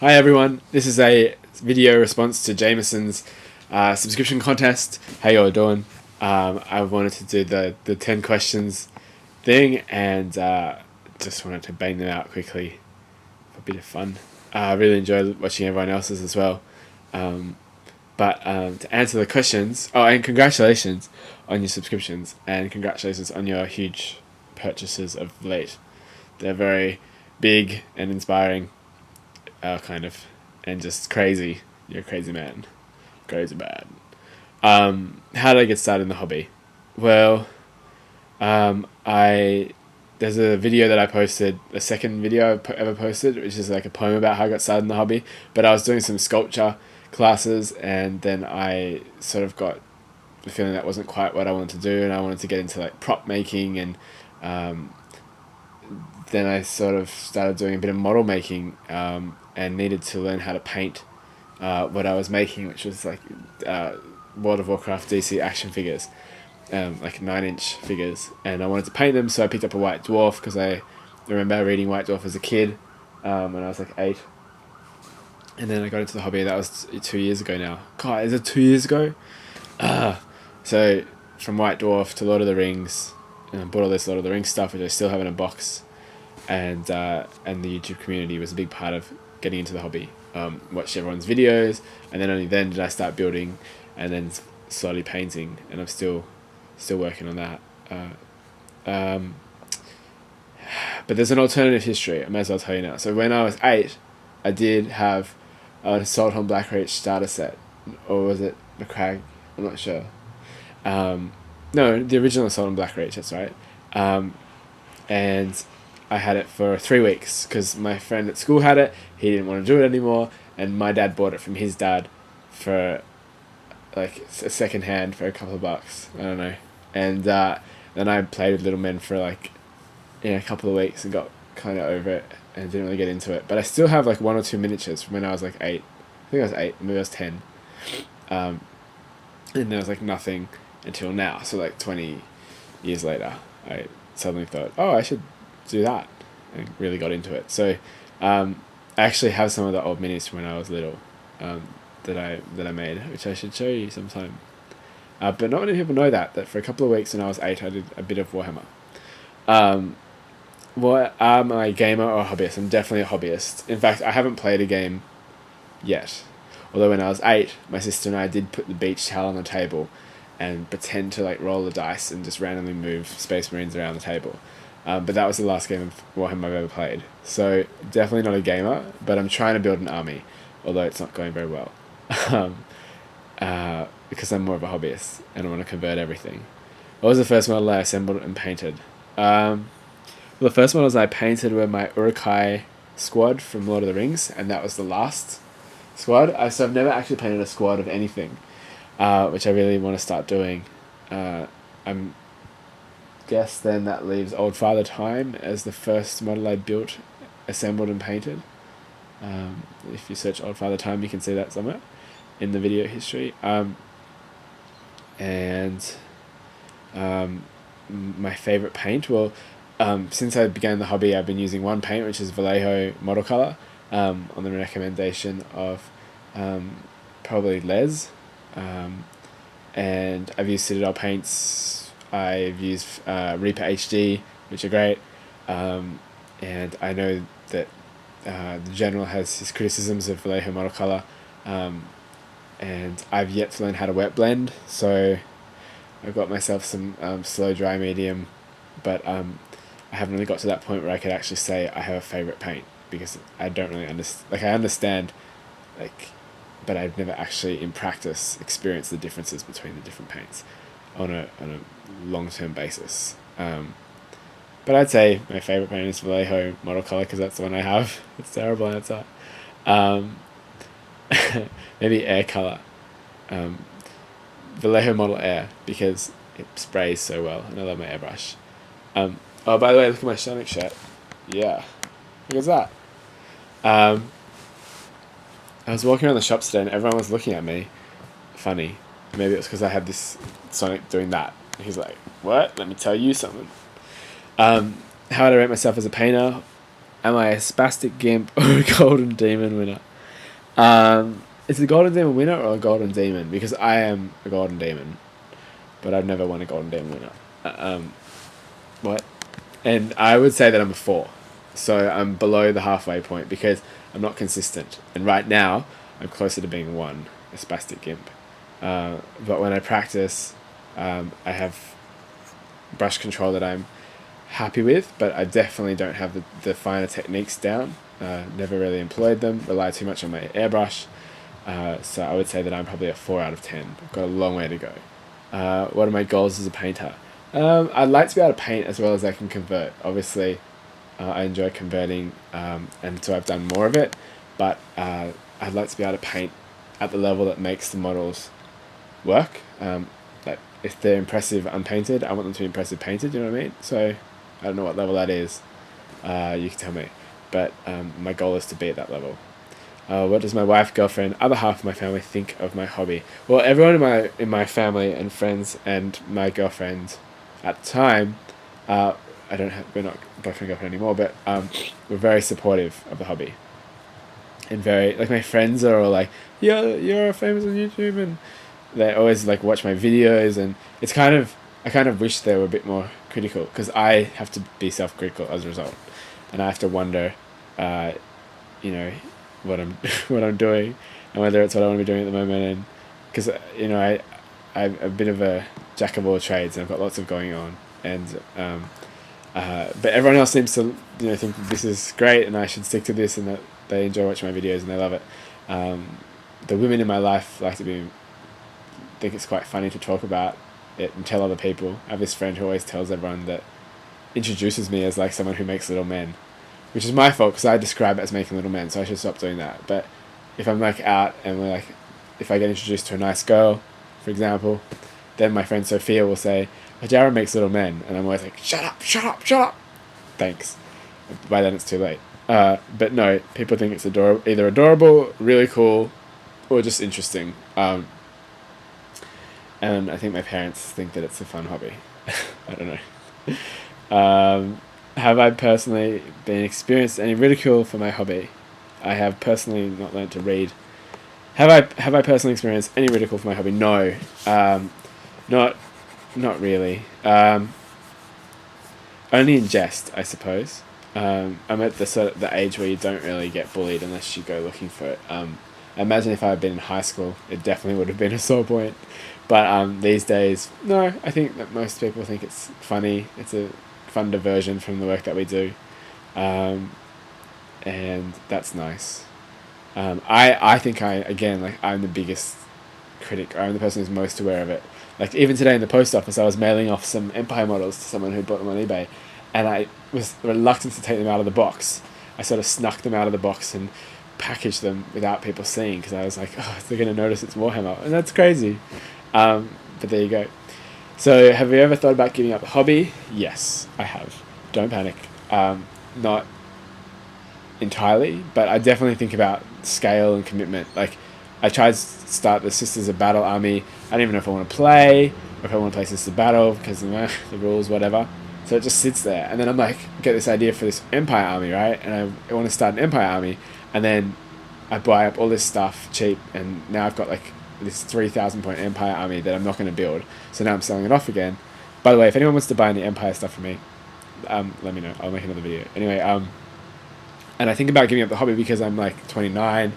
Hi everyone, this is a video response to Jameson's subscription contest. How you all doing? I wanted to do the 10 questions thing and just wanted to bang them out quickly for a bit of fun. I really enjoy watching everyone else's as well. But to answer the questions, and congratulations on your subscriptions and congratulations on your huge purchases of late. They're very big and inspiring. And just crazy. You're a crazy man. Crazy bad. How did I get started in the hobby? Well, there's a video that I posted, the second video I ever posted, which is like a poem about how I got started in the hobby. But I was doing some sculpture classes, and then I sort of got the feeling that wasn't quite what I wanted to do, and I wanted to get into like prop making, and then I sort of started doing a bit of model making, and needed to learn how to paint what I was making, which was like World of Warcraft DC action figures, like 9-inch figures, and I wanted to paint them, so I picked up a White Dwarf because I remember reading White Dwarf as a kid when I was like 8, and then I got into the hobby. That was 2 years ago now. God, is it 2 years ago? So from White Dwarf to Lord of the Rings, and I bought all this Lord of the Rings stuff, which I still have in a box, and the YouTube community was a big part of getting into the hobby. Watched everyone's videos, and then only then did I start building, and then slowly painting, and I'm still working on that. But there's an alternative history. I may as well tell you now. So when I was 8, I did have an Assault on Blackreach starter set, or was it McCrag? I'm not sure. No, the original Assault on Blackreach. That's right. And I had it for 3 weeks because my friend at school had it. He didn't want to do it anymore, and my dad bought it from his dad for like a second hand for a couple of bucks. I don't know. And then I played with Little Men for like a couple of weeks and got kind of over it and didn't really get into it. But I still have like 1 or 2 miniatures from when I was like 8. I think I was 8, maybe I was 10. And there was like nothing until now. So like 20 years later, I suddenly thought, oh, I should do that, and really got into it. So I actually have some of the old minis from when I was little that I made, which I should show you sometime. But not many people know that for a couple of weeks when I was 8, I did a bit of Warhammer. What am I, a gamer or a hobbyist? I'm definitely a hobbyist. In fact, I haven't played a game yet. Although when I was 8, my sister and I did put the beach towel on the table and pretend to like roll the dice and just randomly move Space Marines around the table. But that was the last game of Warhammer I've ever played. So definitely not a gamer, but I'm trying to build an army, although it's not going very well. Because I'm more of a hobbyist and I want to convert everything. What was the first model I assembled and painted? Well, the first models I painted were my Uruk-hai squad from Lord of the Rings, and that was the last squad. So I've never actually painted a squad of anything, which I really want to start doing. Guess then that leaves Old Father Time as the first model I built, assembled and painted. If you search Old Father Time, you can see that somewhere in the video history. My favourite paint, well, since I began the hobby, I've been using one paint, which is Vallejo Model Colour, on the recommendation of probably Les, and I've used Citadel paints. I've used Reaper HD, which are great, and I know that the General has his criticisms of Vallejo Model Colour, and I've yet to learn how to wet blend, so I've got myself some slow dry medium, but I haven't really got to that point where I could actually say I have a favourite paint, because I don't really understand, I understand, but I've never actually in practice experienced the differences between the different paints on a long-term basis. But I'd say my favourite paint is Vallejo Model Colour because that's the one I have. It's a terrible answer. Maybe Air Colour. Vallejo Model Air because it sprays so well and I love my airbrush. Oh, by the way, look at my Sonic shirt. Yeah. Look at that. I was walking around the shops today and everyone was looking at me. Funny. Maybe it was because I had this Sonic doing that. He's like, what? Let me tell you something. How would I rate myself as a painter? Am I a spastic gimp or a golden demon winner? Is it a golden demon winner or a golden demon? Because I am a golden demon, but I've never won a golden demon winner. What? And I would say that I'm a 4. So I'm below the halfway point because I'm not consistent. And right now, I'm closer to being a 1, a spastic gimp. But when I practice, I have brush control that I'm happy with, but I definitely don't have the finer techniques down. Never really employed them, rely too much on my airbrush. So I would say that I'm probably a 4 out of 10. I've got a long way to go. What are my goals as a painter? I'd like to be able to paint as well as I can convert. Obviously, I enjoy converting, and so I've done more of it, but I'd like to be able to paint at the level that makes the models work. Like if they're impressive unpainted, I want them to be impressive painted, you know what I mean? So I don't know what level that is. You can tell me. But my goal is to be at that level. What does my wife, girlfriend, other half of my family think of my hobby? Well, everyone in my family and friends and my girlfriend at the time, we're not boyfriend girlfriend anymore, but we're very supportive of the hobby. And very, like, my friends are all like, yeah, you're famous on YouTube, and they always like watch my videos, and it's kind of, I kind of wish they were a bit more critical, because I have to be self-critical as a result, and I have to wonder, what I'm what I'm doing, and whether it's what I want to be doing at the moment, and because I'm a bit of a jack of all trades, and I've got lots of going on, and but everyone else seems to think that this is great, and I should stick to this, and that they enjoy watching my videos and they love it. The women in my life think it's quite funny to talk about it and tell other people. I have this friend who always tells everyone that introduces me as like someone who makes little men, which is my fault because I describe it as making little men, so I should stop doing that. But if I'm like out and if I get introduced to a nice girl, for example, then my friend Sophia will say, "Asjarra makes little men," and I'm always like, "Shut up, shut up, shut up." Thanks. By then it's too late. But no, people think it's either adorable, really cool, or just interesting. And I think my parents think that it's a fun hobby. I don't know. Have I personally been experienced any ridicule for my hobby? I have personally not learned to read. Have I personally experienced any ridicule for my hobby? No. Not really. Only in jest, I suppose. I'm at the age where you don't really get bullied unless you go looking for it. I imagine if I had been in high school, it definitely would have been a sore point. But these days, no, I think that most people think it's funny. It's a fun diversion from the work that we do. And that's nice. I think I'm the biggest critic. I'm the person who's most aware of it. Like even today in the post office, I was mailing off some Empire models to someone who bought them on eBay, and I was reluctant to take them out of the box. I sort of snuck them out of the box and packaged them without people seeing, because I was like, oh, they're going to notice it's Warhammer, and that's crazy. But there you go. So have you ever thought about giving up the hobby? Yes, I have. Don't panic. Not entirely, but I definitely think about scale and commitment. Like, I tried to start the Sisters of Battle army. I don't even know if I want to play, or if I want to play Sisters of Battle, because the rules, whatever. So it just sits there. And then I'm like, get this idea for this Empire army, right? And I want to start an Empire army. And then I buy up all this stuff cheap, and now I've got like this 3,000 point Empire army that I'm not going to build. So now I'm selling it off again. By the way, if anyone wants to buy any Empire stuff from me, let me know. I'll make another video. Anyway, and I think about giving up the hobby because I'm like 29,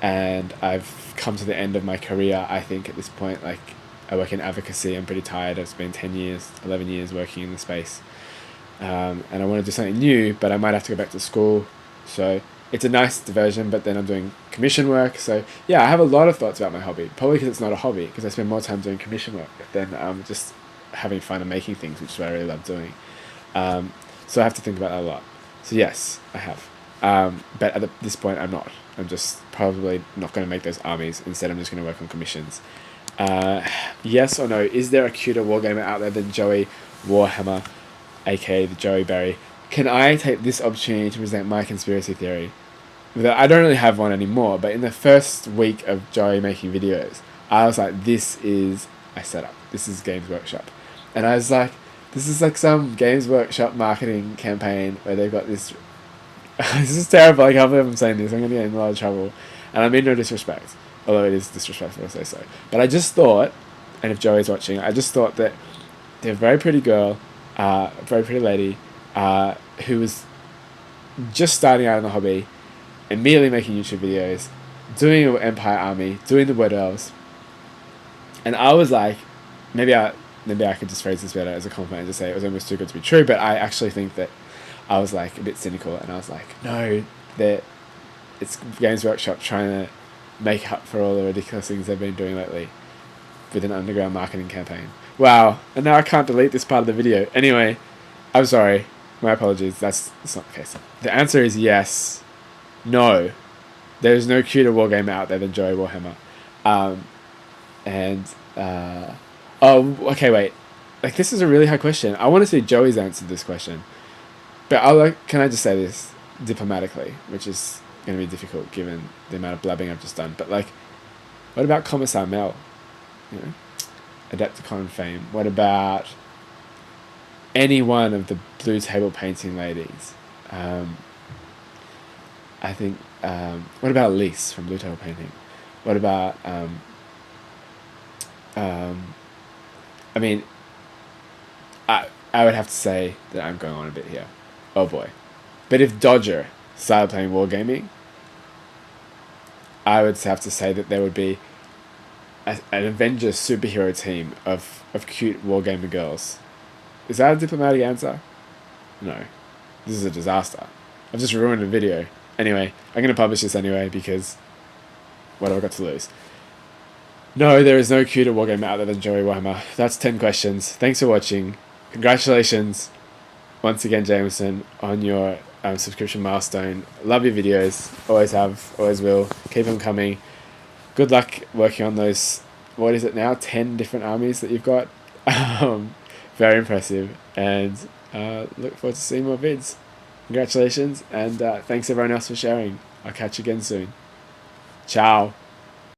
and I've come to the end of my career, I think, at this point. Like, I work in advocacy. I'm pretty tired. I've spent 11 years working in the space. And I want to do something new, but I might have to go back to school. So it's a nice diversion, but then I'm doing commission work. So yeah, I have a lot of thoughts about my hobby. Probably because it's not a hobby, because I spend more time doing commission work than just having fun and making things, which is what I really love doing. So I have to think about that a lot. So yes, I have. But at this point, I'm not. I'm just probably not going to make those armies. Instead, I'm just going to work on commissions. Yes or no, is there a cuter wargamer out there than Joey Warhammer, aka the Joey Berry? Can I take this opportunity to present my conspiracy theory? I don't really have one anymore, but in the first week of Joey making videos, I was like, this is a setup. This is Games Workshop. And I was like, this is like some Games Workshop marketing campaign where they've got this... this is terrible, I can't believe I'm saying this, I'm going to get in a lot of trouble. And I mean no disrespect, although it is disrespectful to say so. But I just thought, and if Joey's watching, I just thought that they're a very pretty girl, a very pretty lady, who was just starting out in the hobby, immediately making YouTube videos, doing an Empire Army, doing the Wood Elves. And I was like, maybe I could just phrase this better as a compliment and just say it was almost too good to be true, but I actually think that I was like a bit cynical, and I was like, no, it's Games Workshop trying to make up for all the ridiculous things they've been doing lately with an underground marketing campaign. Wow, and now I can't delete this part of the video. Anyway, I'm sorry. My apologies. That's not the case. The answer is yes. No. There's no cuter wargamer out there than Joey Warhammer. Okay, wait. Like, this is a really hard question. I want to see Joey's answer to this question. But can I just say this diplomatically, which is going to be difficult given the amount of blabbing I've just done. But, like, what about Commissar Mel? You know, Adepticon fame. What about any one of the blue table painting ladies? I think, what about Elise from Blue Table Painting? What about, I mean, I would have to say that I'm going on a bit here. Oh boy. But if Dodger started playing wargaming, I would have to say that there would be an Avengers superhero team of cute wargamer girls. Is that a diplomatic answer? No. This is a disaster. I've just ruined a video. Anyway, I'm going to publish this anyway because what have I got to lose? No, there is no cuter wargamer out there than Joey Warhammer. That's 10 questions. Thanks for watching. Congratulations once again, Jameson, on your subscription milestone. Love your videos. Always have, always will. Keep them coming. Good luck working on those, what is it now, 10 different armies that you've got. Very impressive. And look forward to seeing more vids. Congratulations, and thanks everyone else for sharing. I'll catch you again soon. Ciao.